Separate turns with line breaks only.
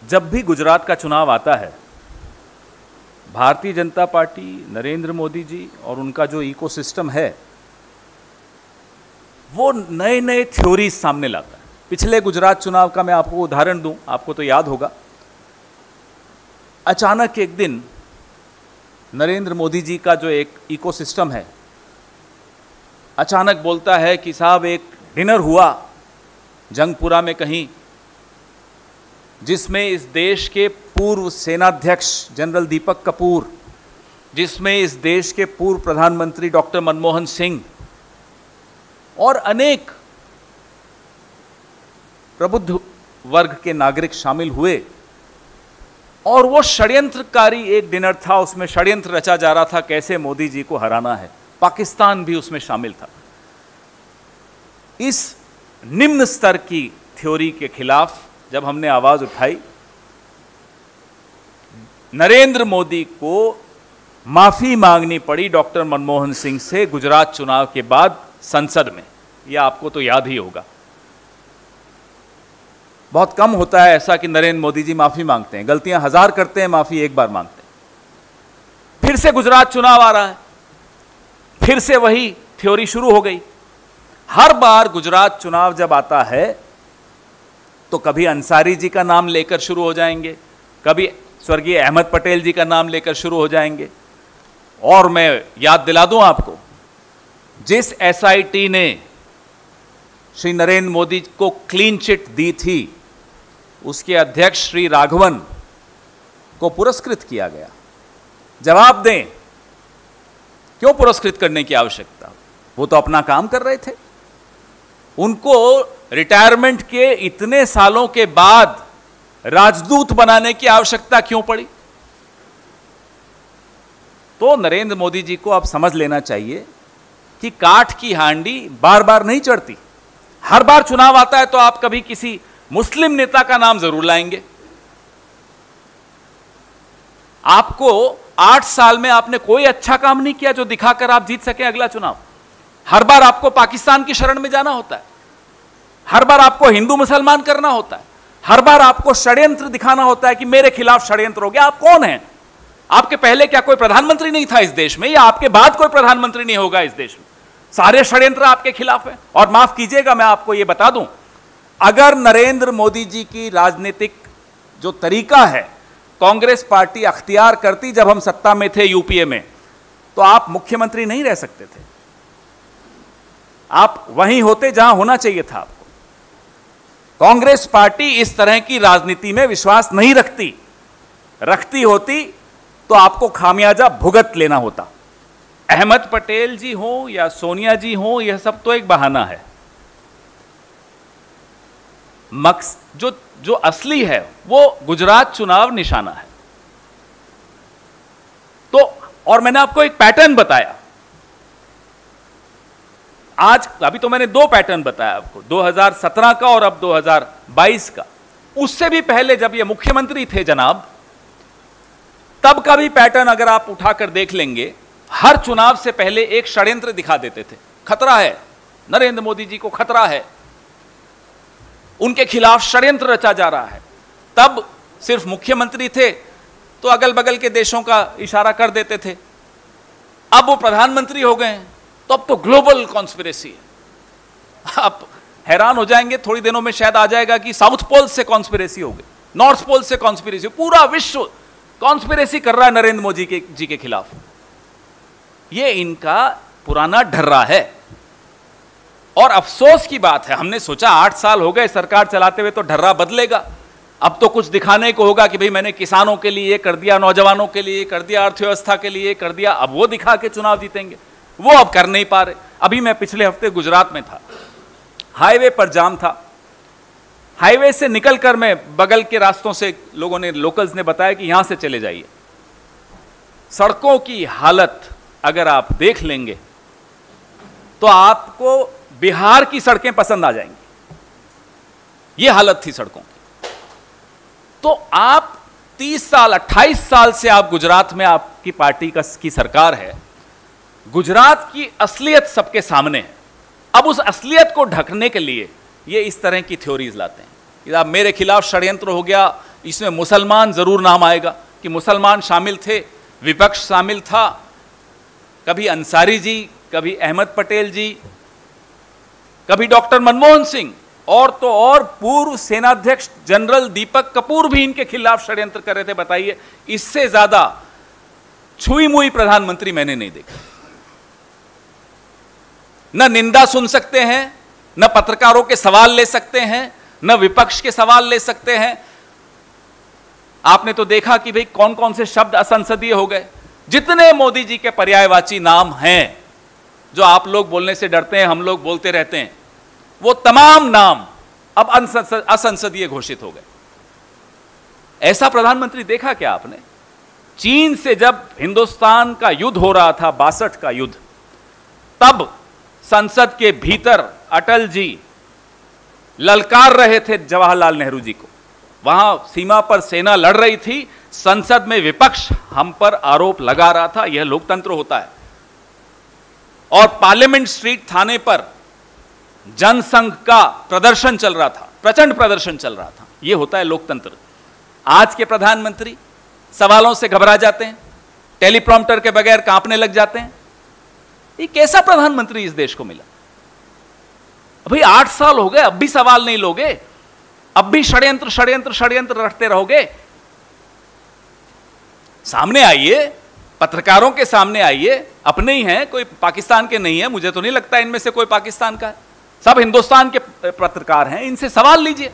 जब भी गुजरात का चुनाव आता है, भारतीय जनता पार्टी, नरेंद्र मोदी जी और उनका जो इकोसिस्टम है वो नए नए थ्योरीज सामने लाता है। पिछले गुजरात चुनाव का मैं आपको उदाहरण दूं, आपको तो याद होगा। अचानक एक दिन नरेंद्र मोदी जी का जो एक इकोसिस्टम है अचानक बोलता है कि साहब एक डिनर हुआ जंगपुरा में कहीं, जिसमें इस देश के पूर्व सेनाध्यक्ष जनरल दीपक कपूर, जिसमें इस देश के पूर्व प्रधानमंत्री डॉक्टर मनमोहन सिंह और अनेक प्रबुद्ध वर्ग के नागरिक शामिल हुए। और वो षड्यंत्रकारी एक डिनर था, उसमें षड्यंत्र रचा जा रहा था कैसे मोदी जी को हराना है। पाकिस्तान भी उसमें शामिल था। इस निम्न स्तर की थ्योरी के खिलाफ जब हमने आवाज उठाई, नरेंद्र मोदी को माफी मांगनी पड़ी डॉक्टर मनमोहन सिंह से गुजरात चुनाव के बाद संसद में। यह आपको तो याद ही होगा। बहुत कम होता है ऐसा कि नरेंद्र मोदी जी माफी मांगते हैं, गलतियां 1000 करते हैं, माफी एक बार मांगते हैं। फिर से गुजरात चुनाव आ रहा है, फिर से वही थ्योरी शुरू हो गई। हर बार गुजरात चुनाव जब आता है तो कभी अंसारी जी का नाम लेकर शुरू हो जाएंगे, कभी स्वर्गीय अहमद पटेल जी का नाम लेकर शुरू हो जाएंगे। और मैं याद दिला दूं आपको, जिस एसआईटी ने श्री नरेंद्र मोदी को क्लीन चिट दी थी, उसके अध्यक्ष श्री राघवन को पुरस्कृत किया गया। जवाब दें, क्यों पुरस्कृत करने की आवश्यकता? वो तो अपना काम कर रहे थे। उनको रिटायरमेंट के इतने सालों के बाद राजदूत बनाने की आवश्यकता क्यों पड़ी? तो नरेंद्र मोदी जी को अब समझ लेना चाहिए कि काठ की हांडी बार बार नहीं चढ़ती। हर बार चुनाव आता है तो आप कभी किसी मुस्लिम नेता का नाम जरूर लाएंगे। आपको 8 साल में आपने कोई अच्छा काम नहीं किया जो दिखाकर आप जीत सके अगला चुनाव। हर बार आपको पाकिस्तान की शरण में जाना होता है, हर बार आपको हिंदू मुसलमान करना होता है, हर बार आपको षड्यंत्र दिखाना होता है कि मेरे खिलाफ षड्यंत्र हो गया। आप कौन हैं? आपके पहले क्या कोई प्रधानमंत्री नहीं था इस देश में, या आपके बाद कोई प्रधानमंत्री नहीं होगा इस देश में? सारे षड्यंत्र आपके खिलाफ हैं। और माफ कीजिएगा, मैं आपको यह बता दूं, अगर नरेंद्र मोदी जी की राजनीतिक जो तरीका है कांग्रेस पार्टी अख्तियार करती जब हम सत्ता में थे यूपीए में, तो आप मुख्यमंत्री नहीं रह सकते थे। आप वहीं होते जहां होना चाहिए था आपको। कांग्रेस पार्टी इस तरह की राजनीति में विश्वास नहीं रखती। रखती होती तो आपको खामियाजा भुगत लेना होता। अहमद पटेल जी हो या सोनिया जी हो, यह सब तो एक बहाना है। जो असली है वो गुजरात चुनाव निशाना है। तो और मैंने आपको एक पैटर्न बताया आज। अभी तो मैंने 2 पैटर्न बताया आपको, 2017 का और अब 2022 का। उससे भी पहले जब ये मुख्यमंत्री थे जनाब, तब का भी पैटर्न अगर आप उठाकर देख लेंगे, हर चुनाव से पहले एक षड्यंत्र दिखा देते थे। खतरा है, नरेंद्र मोदी जी को खतरा है, उनके खिलाफ षड्यंत्र रचा जा रहा है। तब सिर्फ मुख्यमंत्री थे तो अगल बगल के देशों का इशारा कर देते थे। अब वो प्रधानमंत्री हो गए हैं तो अब तो ग्लोबल कॉन्स्पिरेसी है। आप हैरान हो जाएंगे, थोड़ी दिनों में शायद आ जाएगा कि साउथ पोल से कॉन्स्पिरेसी हो गई, नॉर्थ पोल से कॉन्स्पिरेसी, पूरा विश्व कॉन्स्पिरेसी कर रहा है नरेंद्र मोदी जी के खिलाफ। ये इनका पुराना ढर्रा है। और अफसोस की बात है, हमने सोचा 8 साल हो गए सरकार चलाते हुए तो ढर्रा बदलेगा, अब तो कुछ दिखाने को होगा कि भाई मैंने किसानों के लिए कर दिया, नौजवानों के लिए कर दिया, अर्थव्यवस्था के लिए कर दिया। अब वो दिखा के चुनाव जीतेंगे, वो अब कर नहीं पा रहे। अभी मैं पिछले हफ्ते गुजरात में था, हाईवे पर जाम था। हाईवे से निकलकर मैं बगल के रास्तों से लोगों ने, लोकल्स ने बताया कि यहां से चले जाइए। सड़कों की हालत अगर आप देख लेंगे तो आपको बिहार की सड़कें पसंद आ जाएंगी। यह हालत थी सड़कों की। तो आप 30 साल 28 साल से आप गुजरात में, आपकी पार्टी की सरकार है, गुजरात की असलियत सबके सामने है। अब उस असलियत को ढकने के लिए ये इस तरह की थ्योरीज लाते हैं कि आप मेरे खिलाफ षड्यंत्र हो गया, इसमें मुसलमान जरूर नाम आएगा कि मुसलमान शामिल थे, विपक्ष शामिल था, कभी अंसारी जी, कभी अहमद पटेल जी, कभी डॉक्टर मनमोहन सिंह, और तो और पूर्व सेनाध्यक्ष जनरल दीपक कपूर भी इनके खिलाफ षड्यंत्र कर रहे थे। बताइए, इससे ज्यादा छुई मुई प्रधानमंत्री मैंने नहीं देखा। न निंदा सुन सकते हैं, न पत्रकारों के सवाल ले सकते हैं, न विपक्ष के सवाल ले सकते हैं। आपने तो देखा कि भाई कौन कौन से शब्द असंसदीय हो गए। जितने मोदी जी के पर्यायवाची नाम हैं, जो आप लोग बोलने से डरते हैं, हम लोग बोलते रहते हैं, वो तमाम नाम अब असंसदीय घोषित हो गए। ऐसा प्रधानमंत्री देखा क्या आपने? चीन से जब हिंदुस्तान का युद्ध हो रहा था, 62 का युद्ध, तब संसद के भीतर अटल जी ललकार रहे थे जवाहरलाल नेहरू जी को। वहां सीमा पर सेना लड़ रही थी, संसद में विपक्ष हम पर आरोप लगा रहा था, यह लोकतंत्र होता है। और पार्लियामेंट स्ट्रीट थाने पर जनसंघ का प्रदर्शन चल रहा था, प्रचंड प्रदर्शन चल रहा था, यह होता है लोकतंत्र। आज के प्रधानमंत्री सवालों से घबरा जाते हैं, टेलीप्रॉम्प्टर के बगैर कांपने लग जाते हैं। ये कैसा प्रधानमंत्री इस देश को मिला? भाई 8 साल हो गए, अब भी सवाल नहीं लोगे? अब भी षड्यंत्र षड्यंत्र षड्यंत्र रटते रहोगे? सामने आइए, पत्रकारों के सामने आइए। अपने ही हैं, कोई पाकिस्तान के नहीं है, मुझे तो नहीं लगता इनमें से कोई पाकिस्तान का है, सब हिंदुस्तान के पत्रकार हैं, इनसे सवाल लीजिए।